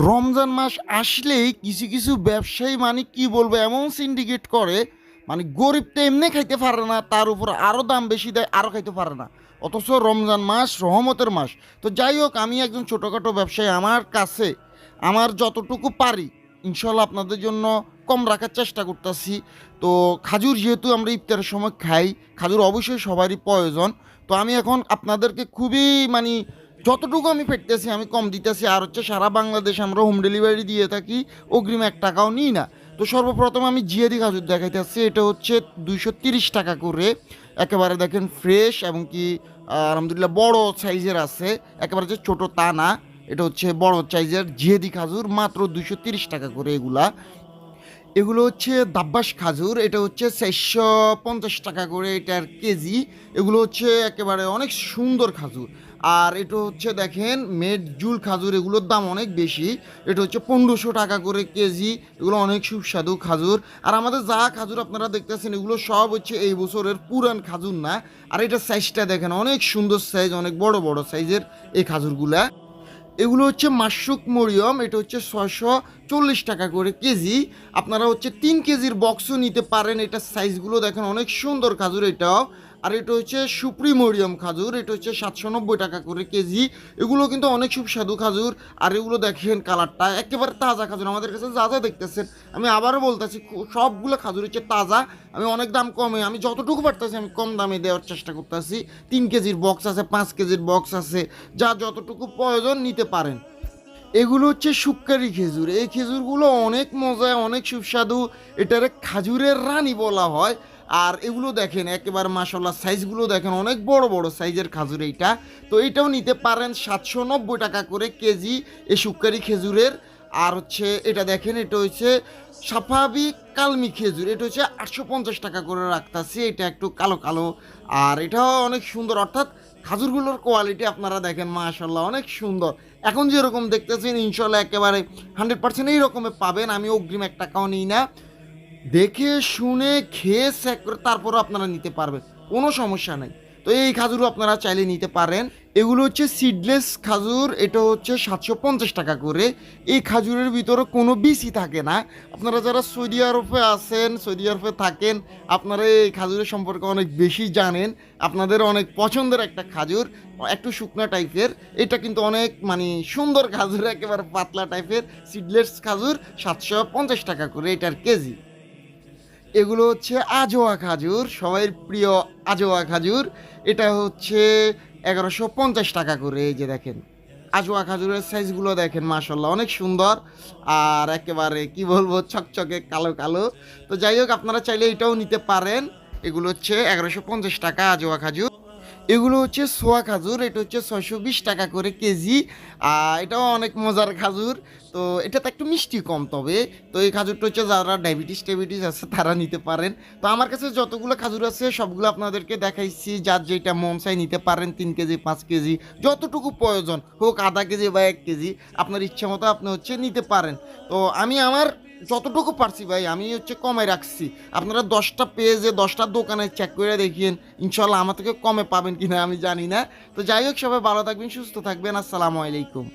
রমজান মাস আসলেই কিছু কিছু ব্যবসায়ী মানে কি বলবো এমন সিন্ডিকেট করে, মানে গরিব তো এমনি খাইতে পারে না, তার উপর আরও দাম বেশি দেয়, আরও খাইতে পারে না। অথচ রমজান মাস রহমতের মাস। তো যাই হোক, আমি একজন ছোটোখাটো ব্যবসায়ী, আমার কাছে আমার যতটুকু পারি ইনশাল্লাহ আপনাদের জন্য কম রাখার চেষ্টা করতেছি। তো খাজুর যেহেতু আমরা ইফতারের সময় খাই, খাজুর অবশ্যই সবারই প্রয়োজন। তো আমি এখন আপনাদেরকে খুবই মানে যতটুকু আমি পেতেছি আমি কম দিতেছি। আর হচ্ছে সারা বাংলাদেশ আমরা হোম ডেলিভারি দিয়ে থাকি, অগ্রিম 1 টাকাও নিই না। তো সর্বপ্রথম আমি জিয়াদি খাজুর দেখাইতেছি, এটা হচ্ছে 230 টাকা করে। একেবারে দেখেন ফ্রেশ এবং কি আলহামদুলিল্লাহ বড় সাইজের আছে, একেবারে যে ছোটো তা না। এটা হচ্ছে বড় সাইজের জিয়াদি খাজুর, মাত্র 230 টাকা করে এগুলা। এগুলো হচ্ছে দাব্বাস খাজুর, এটা হচ্ছে 450 টাকা করে এটার কেজি। এগুলো হচ্ছে একেবারে অনেক সুন্দর খাজুর। আর এটা হচ্ছে দেখেন মেড জুল খাজুর, এগুলোর দাম অনেক বেশি। এটা হচ্ছে 1500 টাকা করে কেজি। এগুলো অনেক সুস্বাদু খাজুর। আর আমাদের যা খাজুর আপনারা দেখতেছেন এগুলো সব হচ্ছে এই বছরের পুরান খাজুর না। আর এটা সাইজটা দেখেন অনেক সুন্দর সাইজ, অনেক বড় বড় সাইজের এই খাজুরগুলা। এগুলো হচ্ছে মাশরুক মরিয়ম, এটা হচ্ছে 640 টাকা করে কেজি। আপনারা হচ্ছে 3 কেজির বক্সও নিতে পারেন। এটা সাইজগুলো দেখেন অনেক সুন্দর খাজুর এটাও। আর এটা হচ্ছে সুপ্রিমোরিয়াম খাজুর, এটা হচ্ছে 790 টাকা করে কেজি। এগুলো কিন্তু অনেক সুস্বাদু খাজুর। আর এগুলো দেখেন কালারটা একেবারে তাজা খাজুর, আমাদের কাছে যা যা দেখতেছেন। আমি আবারও বলতেছি সবগুলো খাজুর হচ্ছে তাজা। আমি অনেক দাম কমে, আমি যতটুকু পারতেছি আমি কম দামে দেওয়ার চেষ্টা করতেছি। 3 কেজির বক্স আছে, 5 কেজির বক্স আছে, যা যতটুকু প্রয়োজন নিতে পারেন। এগুলো হচ্ছে শুক্কারি খেজুর, এই খেজুরগুলো অনেক মজা, অনেক সুস্বাদু। এটারে খাজুরের রানী বলা হয়। আর এগুলো দেখেন একেবারে মাশাল্লাহ সাইজগুলো দেখেন অনেক বড় বড় সাইজের খাজুর এইটা। তো এইটাও নিতে পারেন 790 টাকা করে কেজি এই শুক্কারি খেজুরের। আর হচ্ছে এটা দেখেন, এটা হচ্ছে সাফাবি কালমি খেজুর, এটা হচ্ছে 850 টাকা করে রাখতেছি। এটা একটু কালো কালো আর এটাও অনেক সুন্দর, অর্থাৎ খাজুরগুলোর কোয়ালিটি আপনারা দেখেন মাশাল্লাহ অনেক সুন্দর। এখন যেরকম দেখতেছেন ইনশাল্লাহ একেবারে 100% এই রকমের পাবেন। আমি অগ্রিম 1 টাকাও নিই না, দেখে শুনে খেয়ে চেক করে তারপরও আপনারা নিতে পারবেন, কোনো সমস্যা নেই। তো এই খাজুরও আপনারা চাইলে নিতে পারেন। এগুলো হচ্ছে সিডলেস খাজুর, এটা হচ্ছে 750 টাকা করে। এই খাজুরের ভিতরে কোনো বীজই থাকে না। আপনারা যারা সৌদি আরবে আছেন, সৌদি আরবে থাকেন, আপনারা এই খাজুরের সম্পর্কে অনেক বেশি জানেন। আপনাদের অনেক পছন্দের একটা খাজুর, একটু শুকনা টাইপের। এটা কিন্তু অনেক মানে সুন্দর খাজুর, একেবারে পাতলা টাইপের সিডলেস খাজুর, 750 টাকা করে এটার কেজি। এগুলো হচ্ছে আজোয়া খাজুর, সবাই প্রিয় আজোয়া খাজুর। এটা হচ্ছে 1150 টাকা করে। এই যে দেখেন আজোয়া খাজুরের সাইজগুলো দেখেন মাশাল্লাহ অনেক সুন্দর। আর একেবারে কি বলবো ছকছকে কালো কালো। তো যাই হোক, আপনারা চাইলে এটাও নিতে পারেন। এগুলো হচ্ছে 1150 টাকা আজোয়া খাজুর। এগুলো হচ্ছে সোয়া খাজুর, এটা হচ্ছে 620 টাকা করে কেজি। এটাও অনেক মজার খাজুর। তো এটাতে একটু মিষ্টি কম, তবে তো এই খাজুরটা হচ্ছে যারা ডায়াবেটিস আছে তারা নিতে পারেন। তো আমার কাছে যতগুলো খাজুর আছে সবগুলো আপনাদেরকে দেখাইছি, যার যেটা মন চাই নিতে পারেন। 3 কেজি 5 কেজি যতটুকু প্রয়োজন হোক, আধা কেজি বা 1 কেজি, আপনার ইচ্ছা মতো আপনি হচ্ছে নিতে পারেন। তো আমি আমার যতটুকু পারছি ভাই আমি হচ্ছে কমে রাখছি। আপনারা 10টা পেজে 10টা দোকানে চেক করে দেখিয়েন, ইনশাল্লাহ আমার থেকে কমে পাবেন কিনা আমি জানি না। তো যাই হোক, সবাই ভালো থাকবেন, সুস্থ থাকবেন, আসসালামু আলাইকুম।